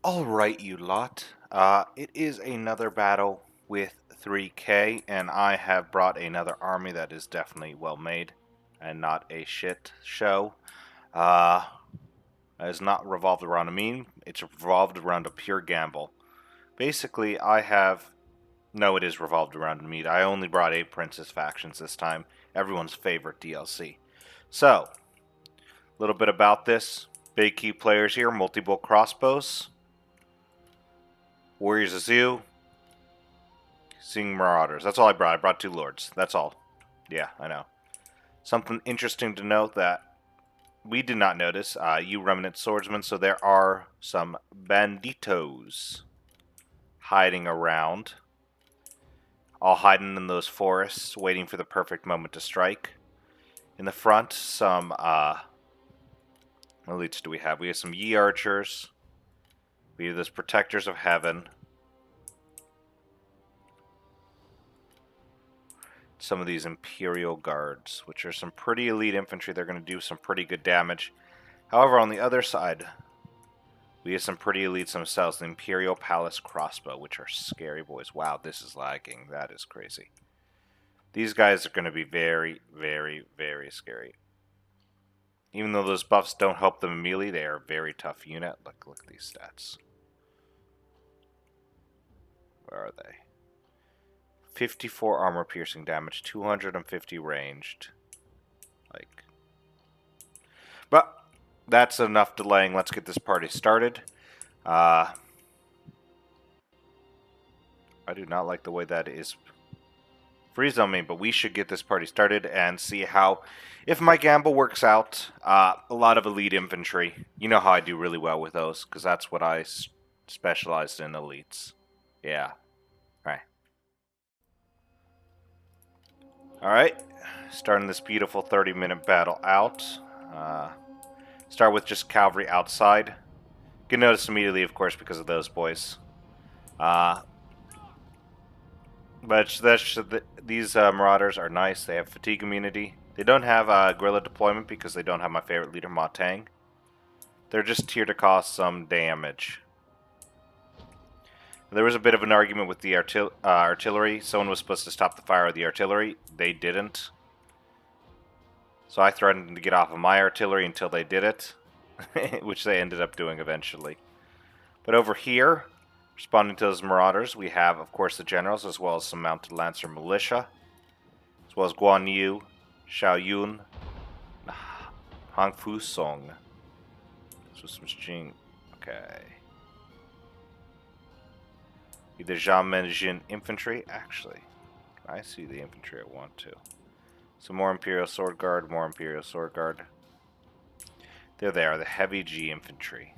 Alright, you lot. It is another battle with 3K, and I have brought another army that is definitely well made and not a shit show. Uh, it is not revolved around a meme, it's revolved around a pure gamble. Basically, I have. No, it is revolved around a meme. I only brought 8 Princess factions this time, everyone's favorite DLC. So, a little bit about this. Big key players here, multiple crossbows. Warriors of Zoo, Seeing Marauders. That's all I brought. I brought 2 Lords. That's all. Yeah, I know. Something interesting to note that we did not notice, you Remnant Swordsmen, so there are some banditos hiding around. All hiding in those forests, waiting for the perfect moment to strike. In the front, some, what elites do we have? We have some Ye Archers. We have those Protectors of Heaven. Some of these Imperial Guards, which are some pretty elite infantry. They're going to do some pretty good damage. However, on the other side, we have some pretty elites themselves. The Imperial Palace Crossbow, which are scary boys. Wow, this is lagging. That is crazy. These guys are going to be very, very, very scary. Even though those buffs don't help them immediately, they are a very tough unit. Look at these stats. Where are they? 54 armor piercing damage, 250 ranged. But that's enough delaying. Let's get this party started. I do not like the way that is freeze on me, but we should get this party started and see how, if my gamble works out, a lot of elite infantry. You know how I do really well with those, because that's what I specialized in, elites. Yeah. Alright, starting this beautiful 30-minute battle out. Start with just cavalry outside. Get noticed immediately, of course, because of those boys. But these Marauders are nice. They have fatigue immunity. They don't have guerrilla deployment because they don't have my favorite leader, Matang. They're just here to cause some damage. There was a bit of an argument with the artillery. Someone was supposed to stop the fire of the artillery. They didn't. So I threatened to get off of my artillery until they did it, which they ended up doing eventually. But over here, responding to those Marauders, we have, of course, the generals, as well as some mounted lancer militia, as well as Guan Yu, Xiao Yun, Hang Fu Song. This was some Jing. Okay. Either Zhang Menjin infantry. Actually, can I see the infantry I want to? Some more Imperial Sword Guard, more Imperial Sword Guard. There they are, the heavy G infantry.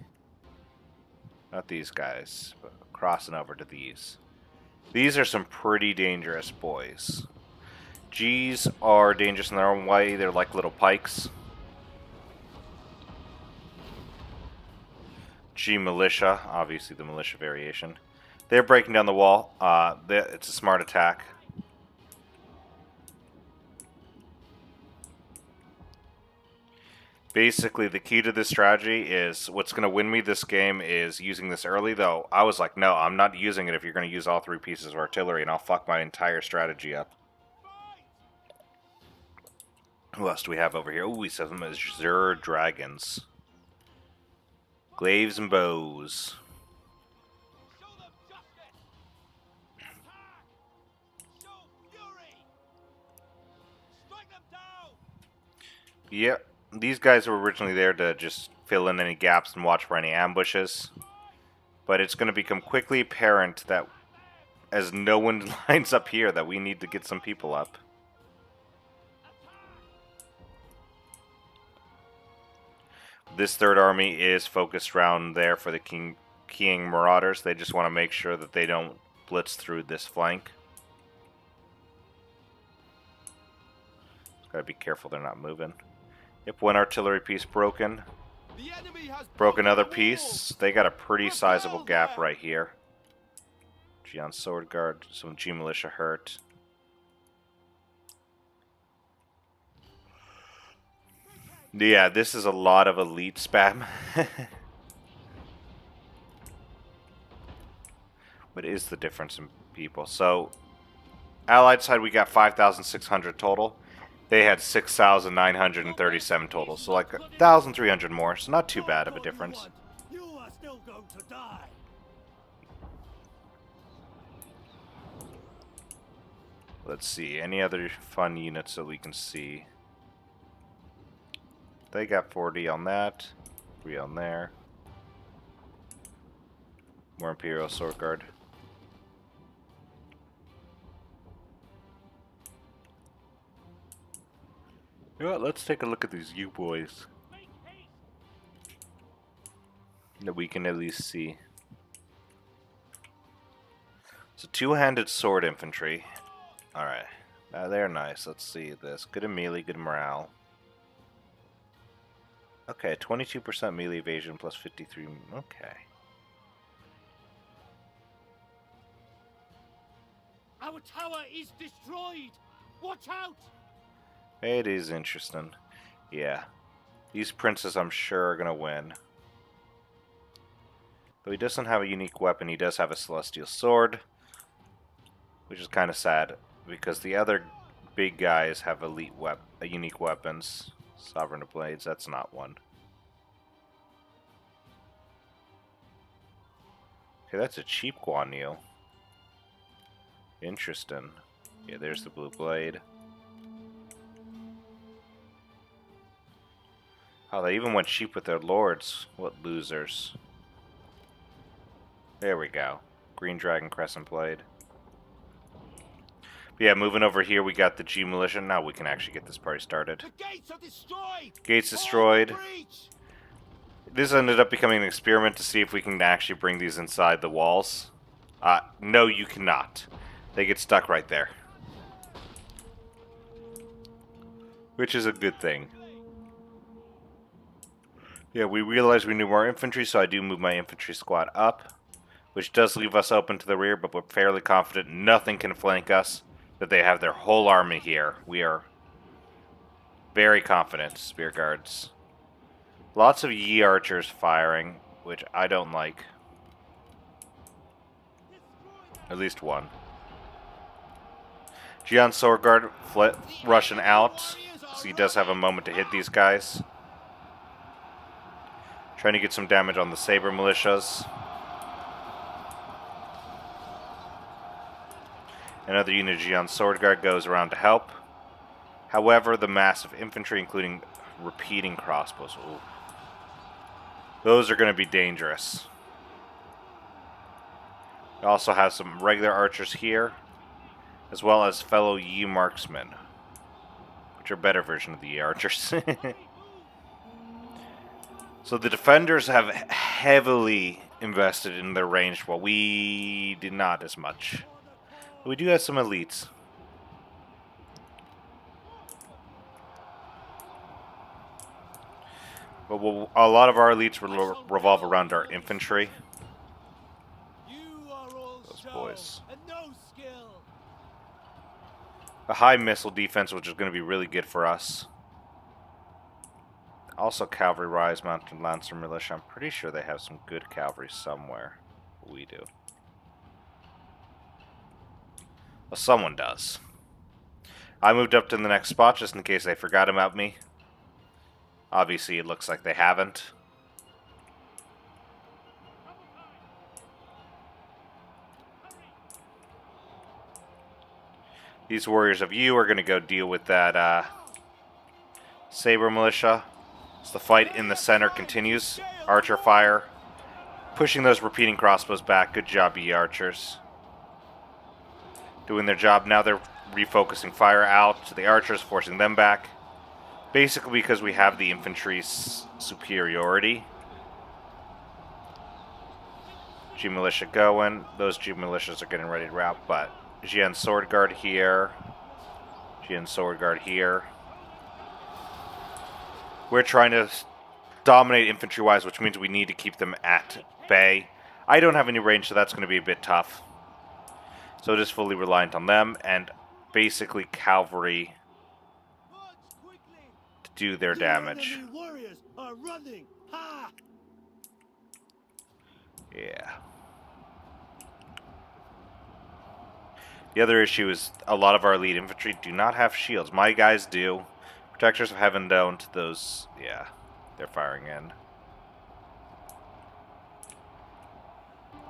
Not these guys, but crossing over to these. These are some pretty dangerous boys. G's are dangerous in their own way. They're like little pikes. G militia, obviously the militia variation. They're breaking down the wall. It's a smart attack. Basically, the key to this strategy is what's going to win me this game is using this early, though. I was like, no, I'm not using it if you're going to use all 3 pieces of artillery, and I'll fuck my entire strategy up. Who else do we have over here? Oh, we have some Azure Dragons. Glaives and bows. Yep. These guys were originally there to just fill in any gaps and watch for any ambushes. But it's going to become quickly apparent that as no one lines up here, that we need to get some people up. This third army is focused around there for the King Marauders. They just want to make sure that they don't blitz through this flank. Gotta be careful they're not moving. Yep, one artillery piece broken. Broke another piece. They got a pretty sizable gap right here. G on Sword Guard. Some G Militia hurt. Yeah, this is a lot of elite spam. What is the difference in people? So, Allied side, we got 5,600 total. They had 6,937 total. So, like 1,300 more. So, not too bad of a difference. You are still going to die. Let's see. Any other fun units that we can see? They got 40 on that. 3 on there. More Imperial Sword Guard. You know what? Let's take a look at these U-boys. That we can at least see. So two-handed sword infantry. Alright. They're nice. Let's see this. Good in melee, good morale. Okay, 22% melee evasion plus 53. Okay. Our tower is destroyed. Watch out! It is interesting. Yeah. These princes, I'm sure, are going to win. Though he doesn't have a unique weapon, he does have a celestial sword. Which is kind of sad, because the other big guys have unique weapons. Sovereign of Blades, that's not one. Okay, that's a cheap Guan Yu. Interesting. Yeah, there's the blue blade. Oh, they even went cheap with their lords. What losers. There we go. Green Dragon Crescent Blade. But yeah, moving over here, we got the G Militia. Now we can actually get this party started. The gates are destroyed. Gates destroyed. This ended up becoming an experiment to see if we can actually bring these inside the walls. No, you cannot. They get stuck right there. Which is a good thing. Yeah, we realized we need more infantry, so I do move my infantry squad up. Which does leave us open to the rear, but we're fairly confident nothing can flank us. That they have their whole army here. We are very confident, Spear Guards. Lots of Yi archers firing, which I don't like. At least one. Jian Sword Guard rushing out, so he does have a moment to hit these guys. Trying to get some damage on the Saber militias. Another unit of Jian Sword Guard goes around to help. However, the massive infantry, including repeating crossbows, ooh, those are going to be dangerous. We also have some regular archers here, as well as fellow Yi marksmen, which are a better version of the Yi archers. So the defenders have heavily invested in their range, while we did not as much. But we do have some elites. But a lot of our elites revolve around our infantry. Those boys. A high missile defense, which is going to be really good for us. Also, Cavalry, Rise, Mounted Lancer, Militia. I'm pretty sure they have some good cavalry somewhere. We do. Well, someone does. I moved up to the next spot just in case they forgot about me. Obviously, it looks like they haven't. These warriors of you are going to go deal with that Saber militia. As the fight in the center continues. Archer fire. Pushing those repeating crossbows back. Good job, Yi archers. Doing their job. Now they're refocusing fire out to the archers, forcing them back. Basically because we have the infantry's superiority. G militia going. Those G militias are getting ready to rout, but Jian Sword Guard here. Jian Sword Guard here. We're trying to dominate infantry-wise, which means we need to keep them at bay. I don't have any range, so that's going to be a bit tough. So just fully reliant on them, and basically cavalry to do their damage. Warriors are running. Ha! Yeah. The other issue is a lot of our elite infantry do not have shields. My guys do. Protectors of Heaven don't. Those, yeah, they're firing in.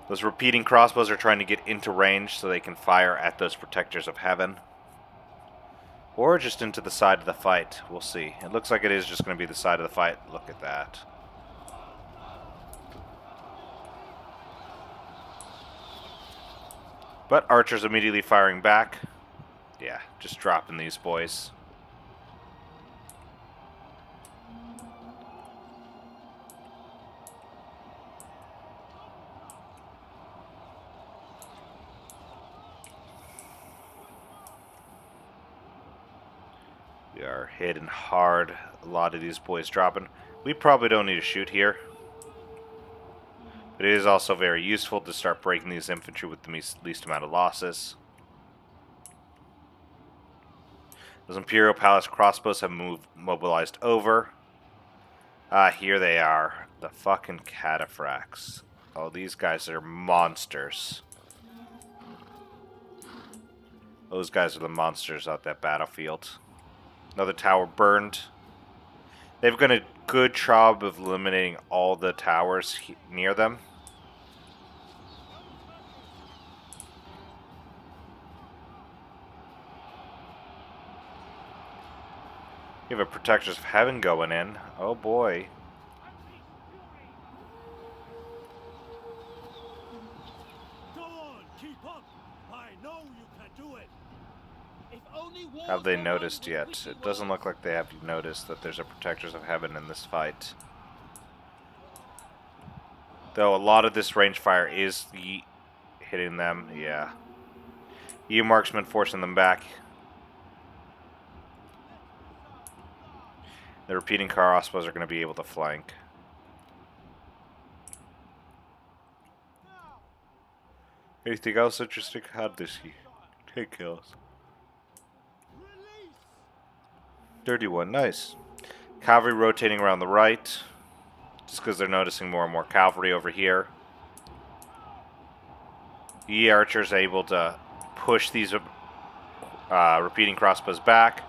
Those repeating crossbows are trying to get into range so they can fire at those Protectors of Heaven. Or just into the side of the fight. We'll see. It looks like it is just going to be the side of the fight. Look at that. But archers immediately firing back. Yeah, just dropping these boys. We are hitting hard. A lot of these boys dropping. We probably don't need to shoot here. But it is also very useful to start breaking these infantry with the least amount of losses. Those Imperial Palace crossbows have mobilized over. Here they are. The fucking cataphracts. Oh, these guys are monsters. Those guys are the monsters out that battlefield. Another tower burned. They've done a good job of eliminating all the towers near them. You have a Protectors of Heaven going in. Oh boy. Go on, keep up. I know you can do it. If only Have they noticed yet? It doesn't look like they have noticed that there's a Protectors of Heaven in this fight. Though a lot of this range fire is hitting them, yeah. EU marksmen forcing them back. The repeating crossbows are going to be able to flank. Anything else interesting? How did this 10 kills? 31, nice. Cavalry rotating around the right. Just because they're noticing more and more cavalry over here. The archers are able to push these repeating crossbows back.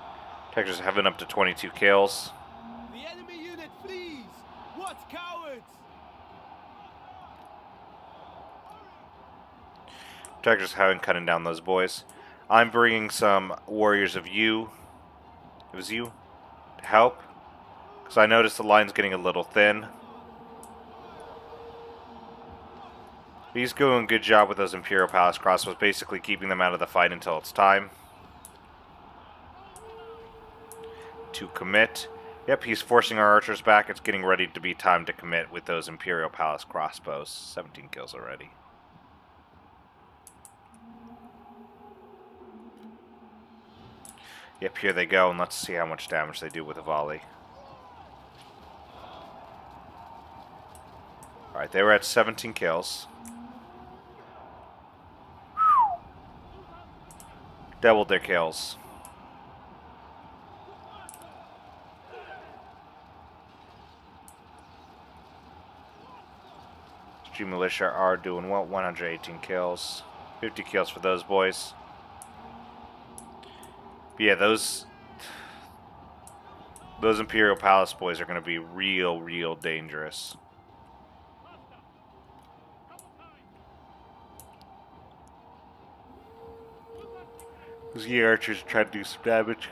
Protectors having up to 22 kills. The enemy unit flees. What cowards! Protectors having cutting down those boys. I'm bringing some warriors of you. It was you to help. Because I noticed the line's getting a little thin. He's doing a good job with those Imperial Palace crossbows, basically keeping them out of the fight until it's time to commit. Yep, he's forcing our archers back. It's getting ready to be time to commit with those Imperial Palace crossbows. 17 kills already. Yep, here they go, and let's see how much damage they do with a volley. Alright, they were at 17 kills. Doubled their kills. Street Militia are doing well, 118 kills. 50 kills for those boys. But yeah, those Imperial Palace boys are going to be real dangerous. Those Yi archers are trying to do some damage.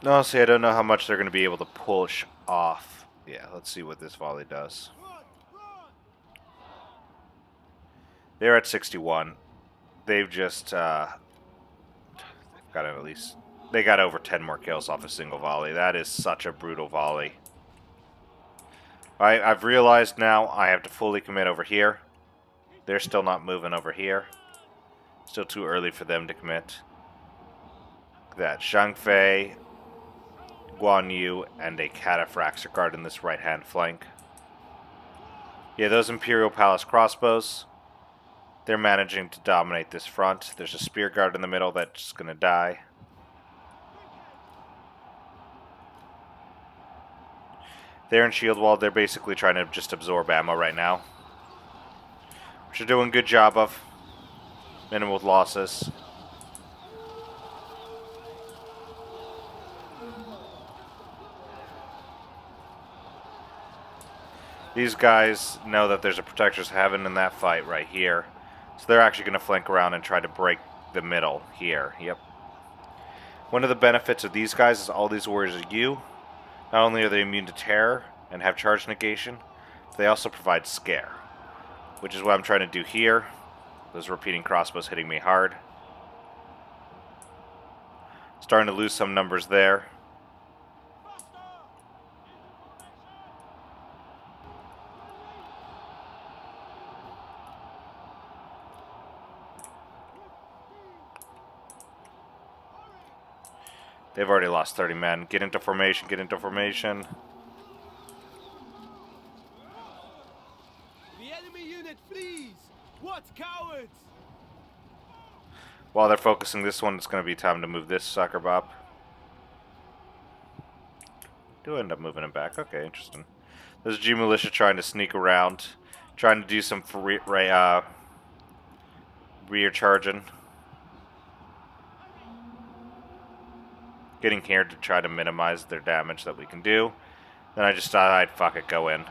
Honestly, I don't know how much they're going to be able to push off. Yeah, let's see what this volley does. They're at 61. They've just got at least... They got over 10 more kills off a single volley. That is such a brutal volley. I've realized now I have to fully commit over here. They're still not moving over here. Still too early for them to commit. That Zhang Fei, Guan Yu, and a Cataphracts are guarding this right-hand flank. Yeah, those Imperial Palace crossbows, they're managing to dominate this front. There's a spear guard in the middle that's going to die. They're in shield wall. They're basically trying to just absorb ammo right now, which they're doing a good job of. Minimal losses. These guys know that there's a Protector's Heaven in that fight right here. So they're actually going to flank around and try to break the middle here. Yep. One of the benefits of these guys is all these warriors are you. Not only are they immune to terror and have charge negation, but they also provide scare. Which is what I'm trying to do here. Those repeating crossbows hitting me hard. Starting to lose some numbers there. They've already lost 30 men. Get into formation, get into formation. The enemy unit flees! What cowards! While they're focusing this one, it's going to be time to move this sucker bop. Do end up moving him back. Okay, interesting. There's G Militia trying to sneak around. Trying to do some rear charging. Getting here to try to minimize their damage that we can do. Then I just thought I'd fuck it, go in.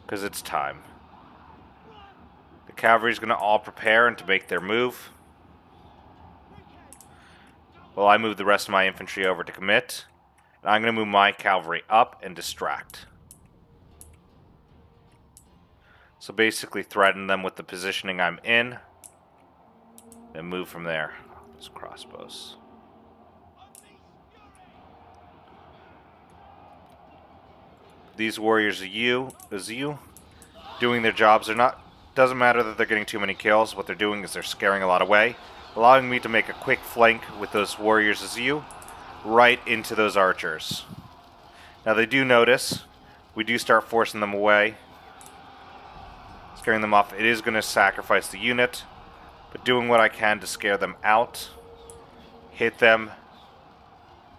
Because it's time. The cavalry's going to all prepare and to make their move. Well, I move the rest of my infantry over to commit. And I'm going to move my cavalry up and distract. So basically threaten them with the positioning I'm in. Then move from there. Those crossbows. These warriors are you doing their jobs. They're not. Doesn't matter that they're getting too many kills. What they're doing is they're scaring a lot away, allowing me to make a quick flank with those warriors as you right into those archers. Now they do notice. We do start forcing them away, scaring them off. It is going to sacrifice the unit. But doing what I can to scare them out, hit them,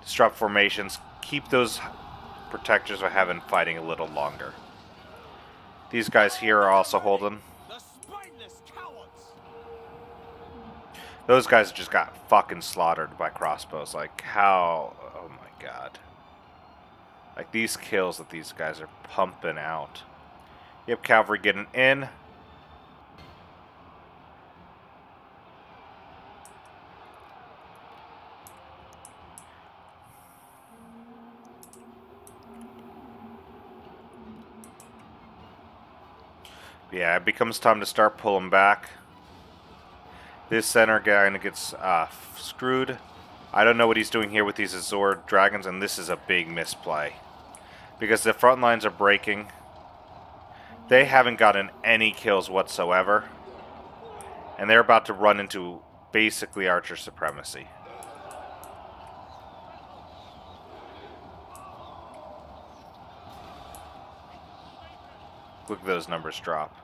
disrupt formations, keep those protectors of heaven fighting a little longer. These guys here are also holding. The spineless cowards! Those guys just got fucking slaughtered by crossbows. Like, how? Oh my god. Like, these kills that these guys are pumping out. Yep, cavalry getting in. Yeah, it becomes time to start pulling back. This center guy gets screwed. I don't know what he's doing here with these Azor dragons, and this is a big misplay. Because the front lines are breaking. They haven't gotten any kills whatsoever. And they're about to run into basically archer supremacy. Look at those numbers drop.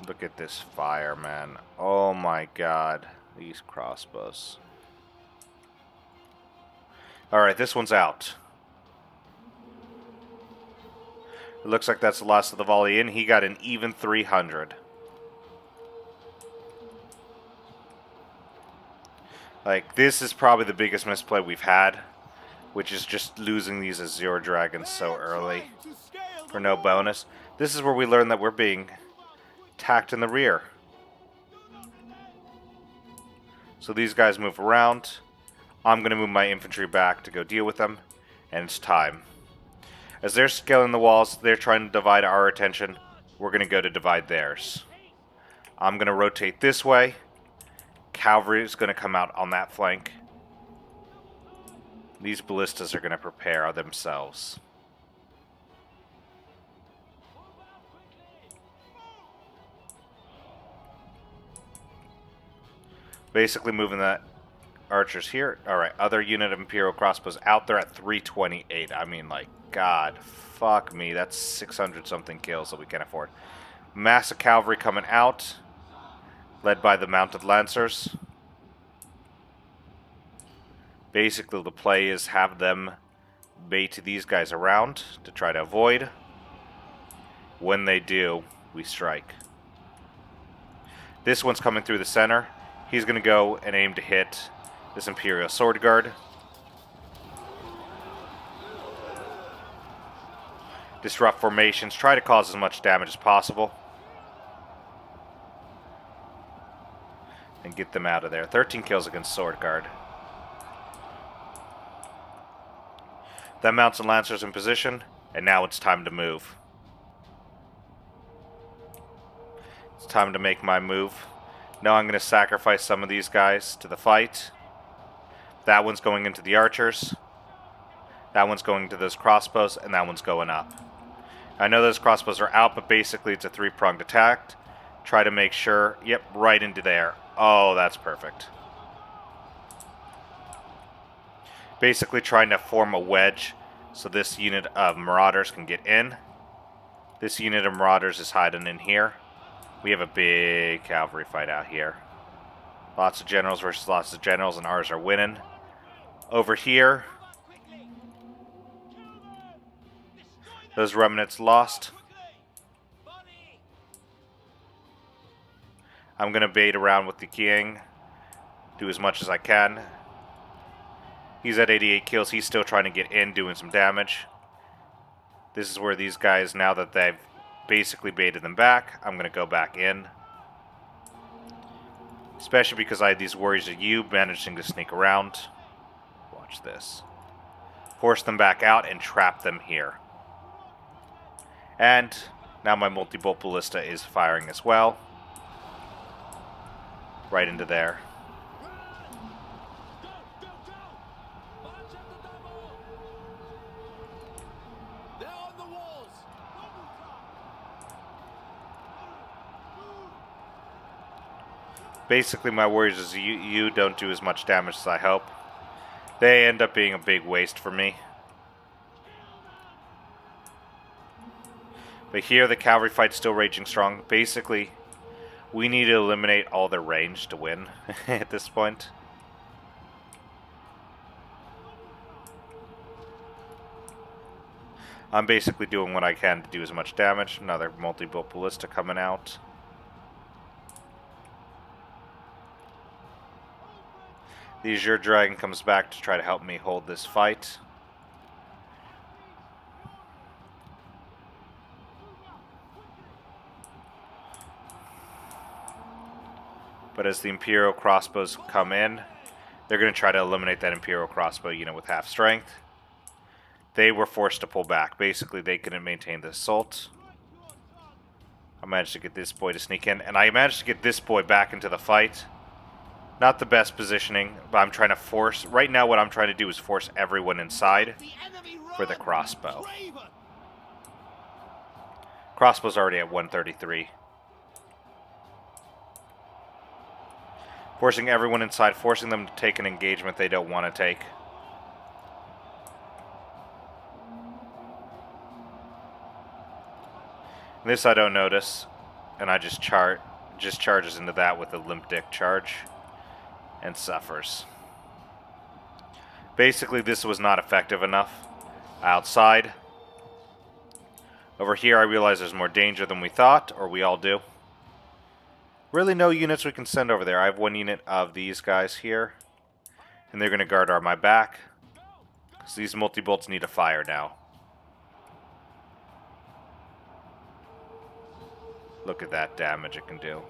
Look at this fire, man. Oh my god. These crossbows. Alright, this one's out. It looks like that's the last of the volley in. He got an even 300. Like, this is probably the biggest misplay we've had, which is just losing these Azure Dragons so early for no bonus. This is where we learn that we're being attacked in the rear. So these guys move around. I'm going to move my infantry back to go deal with them, and it's time. As they're scaling the walls, they're trying to divide our attention. We're going to go to divide theirs. I'm going to rotate this way. Cavalry is going to come out on that flank. These ballistas are going to prepare themselves. Basically moving the archers here. Alright, other unit of Imperial crossbows out there at 328. I mean, like, god, fuck me. That's 600 something kills that we can't afford. Massive cavalry coming out. led by the mounted lancers. Basically, the play is have them bait these guys around to try to avoid. When they do, we strike. This one's coming through the center. He's going to go and aim to hit this Imperial Sword Guard. Disrupt formations. Try to cause as much damage as possible. And get them out of there. 13 kills against Sword Guard. That mounts and lancers in position, and now it's time to move. It's time to make my move. Now I'm going to sacrifice some of these guys to the fight. That one's going into the archers. That one's going to those crossbows, and that one's going up. I know those crossbows are out, but basically it's a three-pronged attack. Try to make sure, yep, right into there. Oh, that's perfect. Basically trying to form a wedge so this unit of marauders can get in. This unit of marauders is hiding in here. We have a big cavalry fight out here. Lots of generals versus lots of generals, and ours are winning. Over here, those remnants lost. I'm going to bait around with the king. Do as much as I can. He's at 88 kills. He's still trying to get in, doing some damage. This is where these guys, now that they've basically baited them back, I'm going to go back in. Especially because I had these warriors of you managing to sneak around. Watch this. Force them back out and trap them here. And now my multi-bolt ballista is firing as well. Right into there. Basically, my warriors as you don't do as much damage as I hope. They end up being a big waste for me. But here, the cavalry fight's still raging strong. Basically, we need to eliminate all their range to win at this point. I'm basically doing what I can to do as much damage. Another multi-bolt ballista coming out. The Azure Dragon comes back to try to help me hold this fight. But as the Imperial crossbows come in, they're going to try to eliminate that Imperial crossbow unit with half strength. They were forced to pull back. Basically, they couldn't maintain the assault. I managed to get this boy to sneak in, and I managed to get this boy back into the fight. Not the best positioning, but I'm trying to force... Right now, what I'm trying to do is force everyone inside for the crossbow. Crossbow's already at 133. Forcing everyone inside, forcing them to take an engagement they don't want to take. This I don't notice, and I just charges into that with a limp dick charge, and suffers. Basically, this was not effective enough. Outside. Over here, I realize there's more danger than we thought, or we all do. Really no units we can send over there. I have one unit of these guys here, and they're going to guard my back. So these multi-bolts need to fire now. Look at that damage it can do.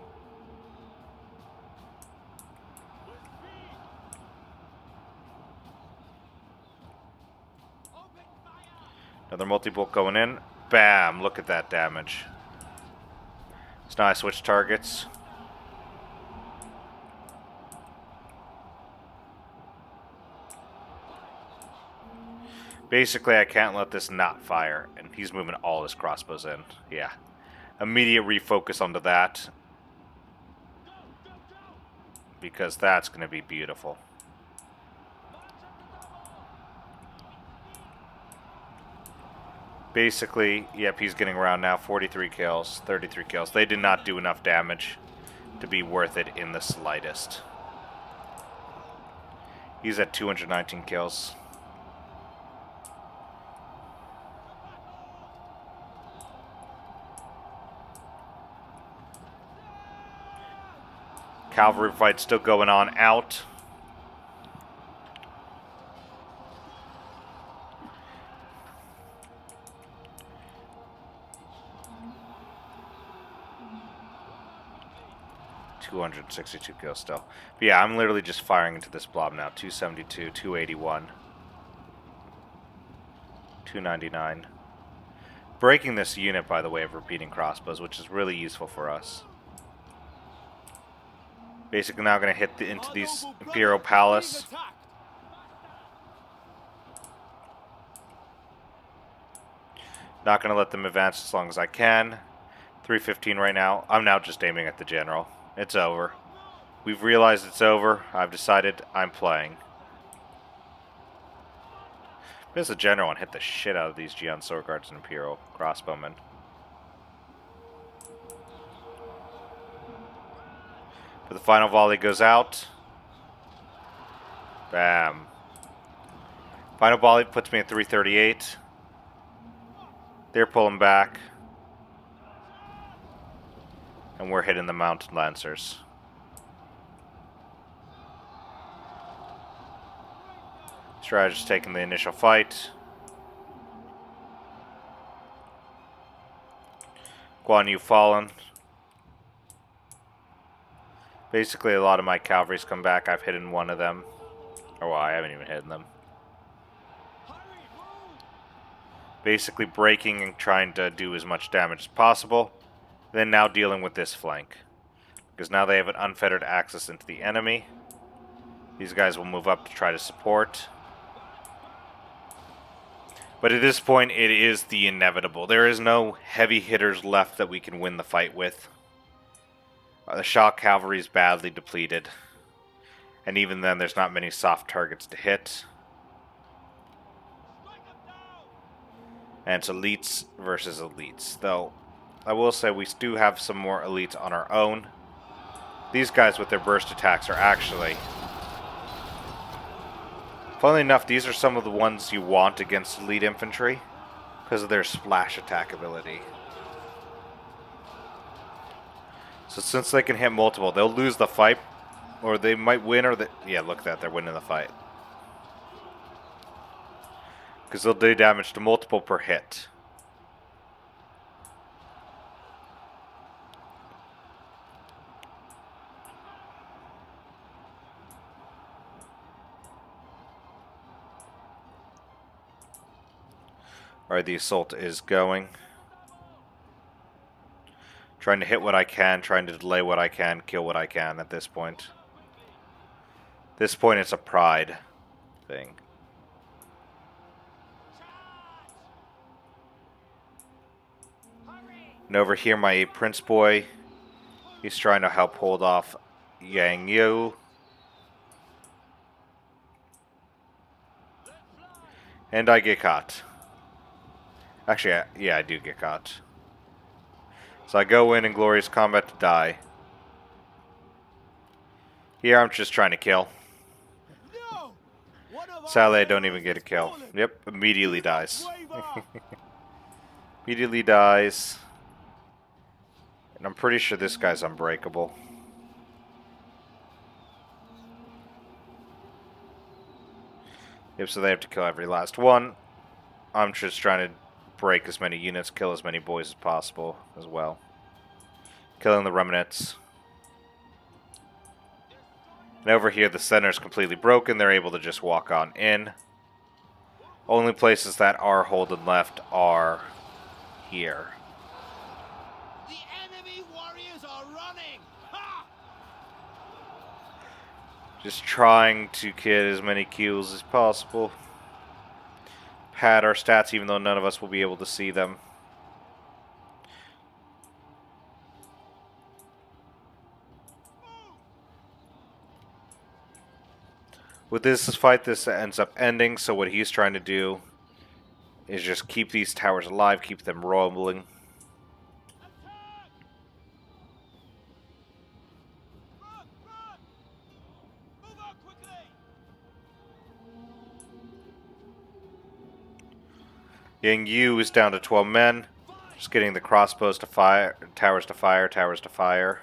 Another multi-bolt going in. Bam! Look at that damage. So now I switch targets. Basically, I can't let this not fire, and he's moving all his crossbows in. Yeah. Immediate refocus onto that. Because that's going to be beautiful. Basically, yep, he's getting around now. 43 kills, 33 kills. They did not do enough damage to be worth it in the slightest. He's at 219 kills. Cavalry fight still going on out. $262 kills still. But yeah, I'm literally just firing into this blob now. 272, 281, 299. Breaking this unit, by the way, of repeating crossbows, which is really useful for us. Basically now going to hit into these Imperial Palace. Not going to let them advance as long as I can. 315 right now. I'm now just aiming at the general. It's over. We've realized it's over. I've decided I'm playing. There's the general and hit the shit out of these Geon Sword Guards and Imperial Crossbowmen. But the final volley goes out. Bam. Final volley puts me at 338. They're pulling back. And we're hitting the Mountain Lancers. Strategist taking the initial fight. Guan Yu fallen. Basically, a lot of my cavalry's come back. I've hidden one of them. Oh, well, I haven't even hidden them. Basically breaking and trying to do as much damage as possible. Then now dealing with this flank. Because now they have an unfettered access into the enemy. These guys will move up to try to support. But at this point, it is the inevitable. There is no heavy hitters left that we can win the fight with. The shock cavalry is badly depleted. And even then, there's not many soft targets to hit. And it's elites versus elites. Though, I will say we do have some more elites on our own. These guys with their burst attacks are actually... Funnily enough, these are some of the ones you want against elite infantry. Because of their splash attack ability. So since they can hit multiple, they'll lose the fight, or they might win, or yeah, look at that, they're winning the fight. Because they'll do damage to multiple per hit. Alright, the assault is going. Trying to hit what I can, trying to delay what I can, kill what I can at this point. At this point, it's a pride thing. And over here, my Prince Boy, he's trying to help hold off Yang Yu. And I get caught. Actually, yeah, I do get caught. So I go in glorious combat to die. Here I'm just trying to kill. Sadly, I don't even get a kill. Yep, immediately dies. Immediately dies. And I'm pretty sure this guy's unbreakable. Yep, so they have to kill every last one. I'm just trying to break as many units, kill as many boys as possible as well. Killing the remnants. And over here the center is completely broken. They're able to just walk on in. Only places that are holding left are here. The enemy warriors are running. Ha! Just trying to get as many kills as possible. Pad our stats even though none of us will be able to see them. With this fight, this ends up ending, so what he's trying to do is just keep these towers alive, keep them rolling. Yang Yu is down to 12 men. Just getting the crossbows to fire, towers to fire, towers to fire.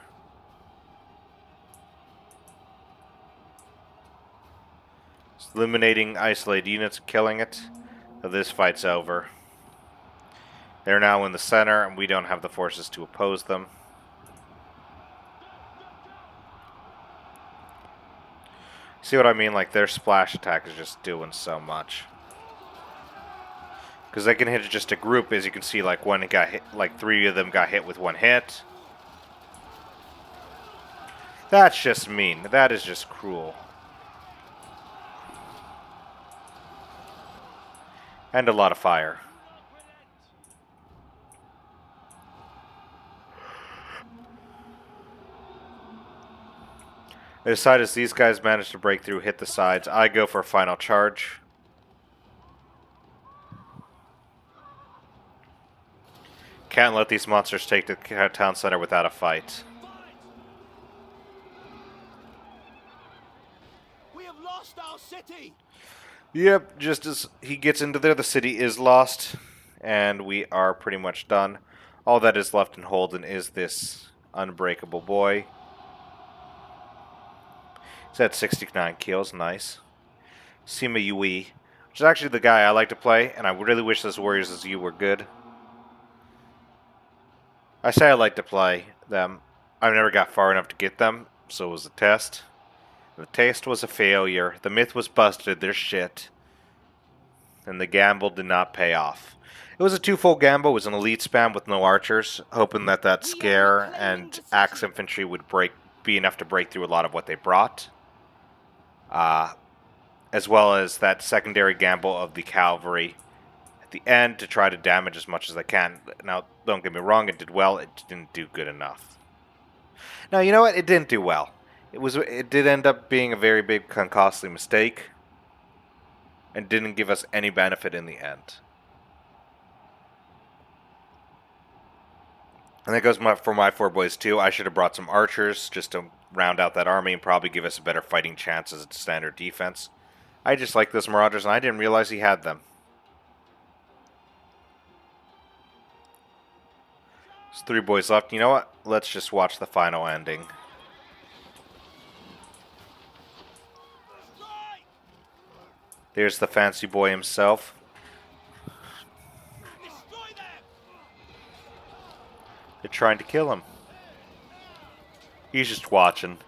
Just eliminating isolated units, killing it. So this fight's over. They're now in the center, and we don't have the forces to oppose them. See what I mean? Like, their splash attack is just doing so much. Because they can hit just a group, as you can see, like, one got hit, like, 3 of them got hit with 1 hit. That's just mean. That is just cruel. And a lot of fire. I decide as these guys manage to break through, hit the sides, I go for a final charge. Can't let these monsters take the town center without a fight. We have lost our city. Yep, just as he gets into there, the city is lost, and we are pretty much done. All that is left in Holden is this unbreakable boy. He's at 69 kills, nice. Sima Yui, which is actually the guy I like to play, and I really wish those Warriors as you were good. I say I like to play them. I never got far enough to get them, so it was a test. The taste was a failure. The myth was busted. They're shit. And the gamble did not pay off. It was a twofold gamble. It was an elite spam with no archers, hoping that that scare and axe infantry would be enough to break through a lot of what they brought. As well as that secondary gamble of the cavalry at the end to try to damage as much as they can. Now, don't get me wrong, it did well. It didn't do good enough. Now, you know what? It didn't do well. It did end up being a very big and costly mistake, and didn't give us any benefit in the end. And that goes for my 4 boys too. I should have brought some archers just to round out that army and probably give us a better fighting chance as a standard defense. I just like those marauders, and I didn't realize he had them. There's 3 boys left. You know what? Let's just watch the final ending. There's the fancy boy himself. They're trying to kill him. He's just watching.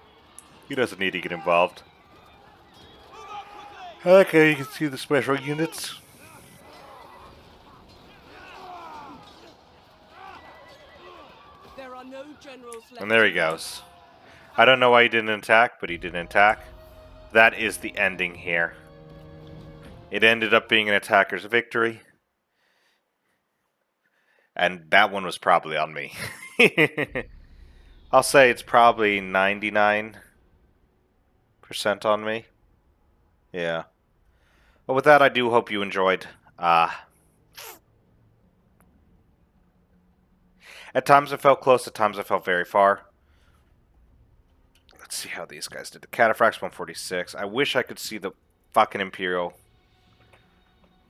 He doesn't need to get involved. Okay, you can see the special units. There are no generals left. And there he goes. I don't know why he didn't attack, but he didn't attack. That is the ending here. It ended up being an attacker's victory. And that one was probably on me. I'll say it's probably 99% on me. Yeah. But with that, I do hope you enjoyed. At times I felt close, at times I felt very far. Let's see how these guys did. The Cataphracts 146. I wish I could see the fucking Imperial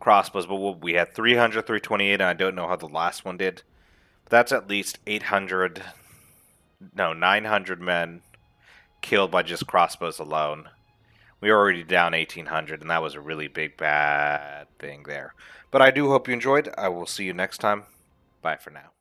crossbows, but we had 300, 328, and I don't know how the last one did. But that's at least 900 men killed by just crossbows alone. We were already down 1,800, and that was a really big, bad thing there. But I do hope you enjoyed. I will see you next time. Bye for now.